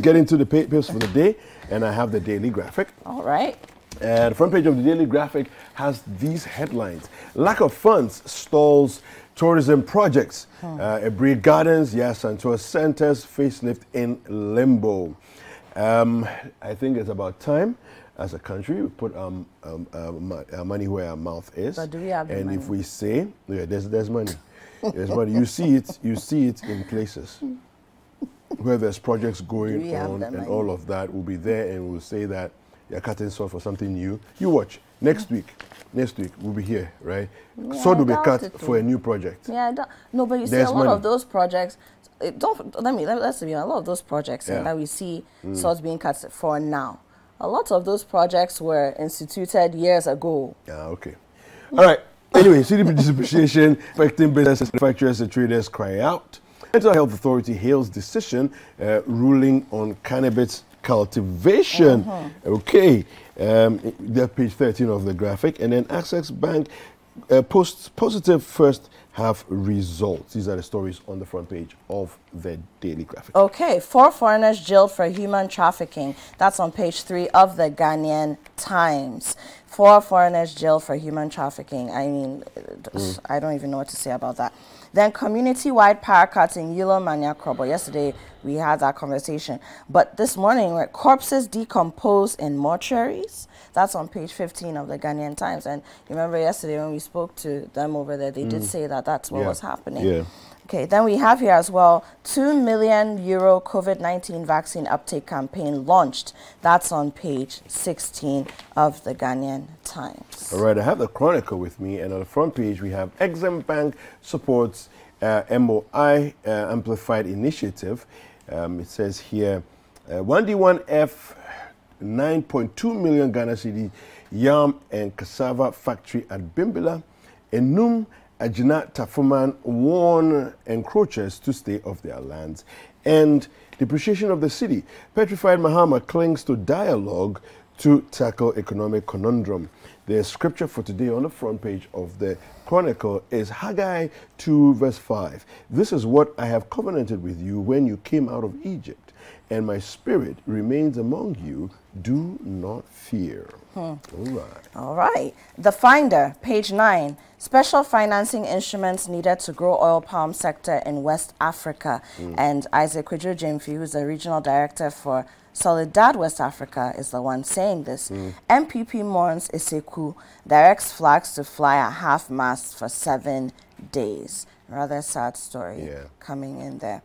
get into the papers for the day, and I have the daily graphic. All right. The front page of the daily graphic has these headlines. Lack of funds stalls tourism projects. Abri Gardens, Santos Centers facelift in limbo. I think it's about time as a country we put our money where our mouth is. But do we have the money? And if we say, yeah, there's money. There's money. You see it in places where there's projects going on, and all of that will be there, and we'll say that you're cutting soft for something new. You watch. Next week we'll be here, right? Yeah, so will be cut for a new project. Yeah, no, but you see a lot of those projects. Let's be honest, a lot of those projects that we see swords being cut for now. A lot of those projects were instituted years ago. Okay. All right. Anyway, Citi depreciation affecting businesses, manufacturers and traders cry out. Mental Health Authority hails decision ruling on cannabis cultivation. Okay. They're page 13 of the graphic. And then Access Bank posts positive first half results. These are the stories on the front page of the daily graphic. Okay, 4 foreigners jailed for human trafficking. That's on page 3 of the Ghanaian Times. 4 foreigners jailed for human trafficking. I mean, I don't even know what to say about that. Then community-wide power cuts in Yilo Mania Krobo. Yesterday, we had that conversation. But this morning, corpses decompose in mortuaries. That's on page 15 of the Ghanaian Times. And you remember yesterday when we spoke to them over there, they did say that that's what was happening. Yeah. Okay, then we have here as well, €2 million COVID-19 vaccine uptake campaign launched. That's on page 16 of the Ghanaian Times. All right, I have the Chronicle with me, and on the front page we have Exim Bank supports MOI Amplified Initiative. It says here, 1D1F 9.2 million Ghana cedi yam and cassava factory at Bimbila. Enum Ajina Tafuman warn encroachers to stay off their lands. And depreciation of the city. Petrified Mahama clings to dialogue to tackle economic conundrum. The scripture for today on the front page of the Chronicle is Haggai 2 verse 5. This is what I have covenanted with you when you came out of Egypt, and my spirit remains among you. Do not fear. All right. All right. The Finder, page 9. Special financing instruments needed to grow oil palm sector in West Africa. And Isaac Kwadwo Jemfi, who's the regional director for Solidad West Africa, is the one saying this. MPP mourns Iseku, directs flags to fly at half-mast for 7 days. Rather sad story coming in there.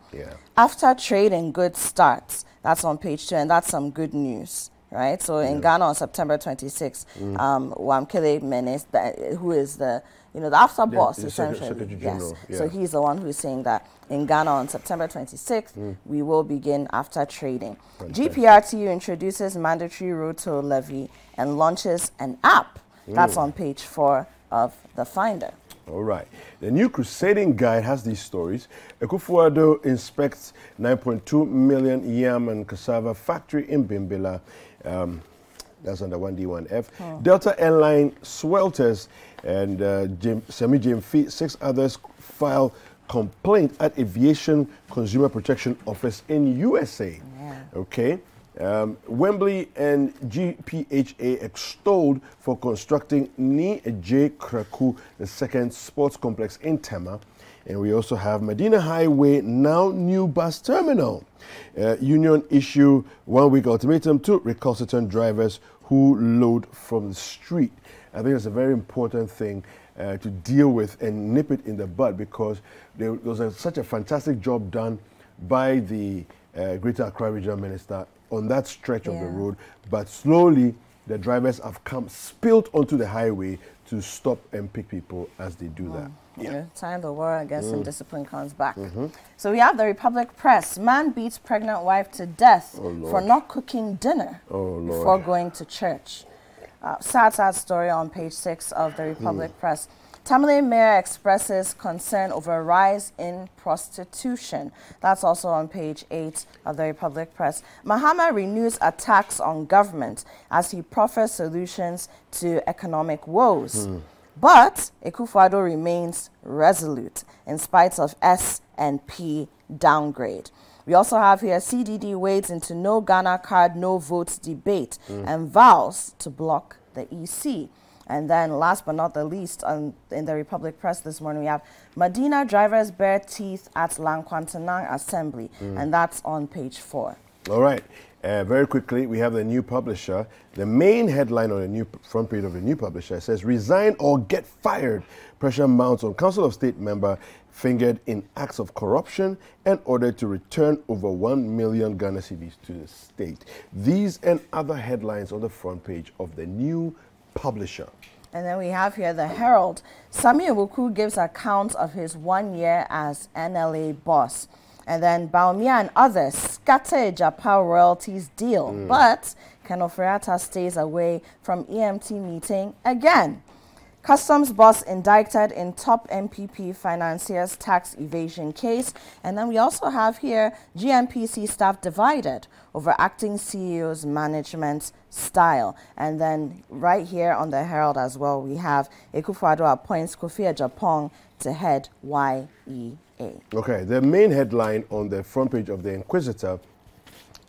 After trading good starts, that's on page 2, and that's some good news. Right, so in Ghana on September 26th, Wamkele Menes, who is the after boss essentially, so he's the one who's saying that in Ghana on September 26th, we will begin after trading. GPRTU introduces mandatory road toll levy and launches an app. That's on page 4 of the Finder. All right. The new Crusading guide has these stories. Akufo-Addo inspects 9.2 million yam and cassava factory in Bimbila. That's under 1D1F. Delta Airline swelters, and Semi Jemfi, 6 others file complaint at Aviation Consumer Protection Office in USA. Okay. Wembley and GPHA extolled for constructing Ni J. Kraku, the second sports complex in Tema. And we also have Medina Highway, now new bus terminal. Union issue 1-week ultimatum to recalcitrant drivers who load from the street. I think it's a very important thing to deal with and nip it in the bud, because there was such a fantastic job done by the Greater Accra Regional Minister on that stretch of the road, but slowly the drivers have spilled onto the highway to stop and pick people as they do that. Time the war against indiscipline comes back. So we have the Republic Press. Man beats pregnant wife to death for not cooking dinner before going to church. Sad story on page 6 of the Republic Press. Tamale Mayor expresses concern over rise in prostitution. That's also on page 8 of the Republic Press. Mahama renews attacks on government as he proffers solutions to economic woes. But Akufo-Addo remains resolute in spite of S&P downgrade. We also have here CDD wades into no Ghana card, no votes debate and vows to block the EC. And then last but not the least, in the Republic Press this morning, we have Medina drivers bare teeth at Lankwantanang Assembly. And that's on page 4. All right. Very quickly, we have the new publisher. The main headline on the new front page of the new publisher says, resign or get fired. Pressure mounts on Council of State member fingered in acts of corruption and ordered to return over 1 million Ghana cedis to the state. These and other headlines on the front page of the new publisher. And then we have here the Herald. Sami Ewuku gives account of his 1 year as NLA boss. And then Baumia and others scatter Japan royalties deal. But Kenofreata stays away from EMT meeting again. Customs boss indicted in top MPP financiers tax evasion case. And then we also have here GMPC staff divided over acting CEO's management style. And then right here on the Herald as well, we have Akufo-Addo appoints Kofi Japan to head YEA. Okay, the main headline on the front page of the Inquisitor,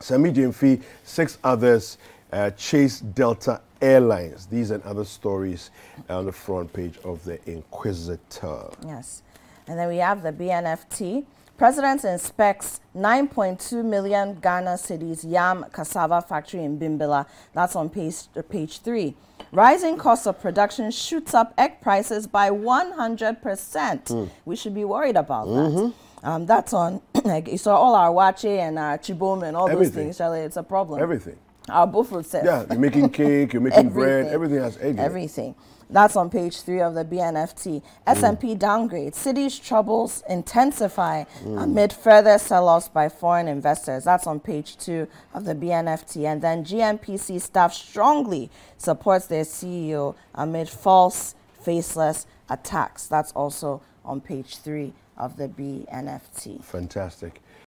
Sami Gyamfi, 6 others chase Delta Airlines. These and other stories on the front page of the Inquisitor. Yes. And then we have the BNFT. President inspects 9.2 million Ghana cedis yam cassava factory in Bimbilla. That's on page 3. Rising cost of production shoots up egg prices by 100%. We should be worried about that. That's on, like, you saw all our wache and our chibom and all those things, Charlie. It's a problem. Everything. Our buffalo set. Yeah, you're making cake, you're making bread, everything has egg in it. Everything. That's on page 3 of the BNFT. S&P downgrade. City's troubles intensify amid further sell-offs by foreign investors. That's on page 2 of the BNFT. And then GMPC staff strongly supports their CEO amid false, faceless attacks. That's also on page 3 of the BNFT. Fantastic.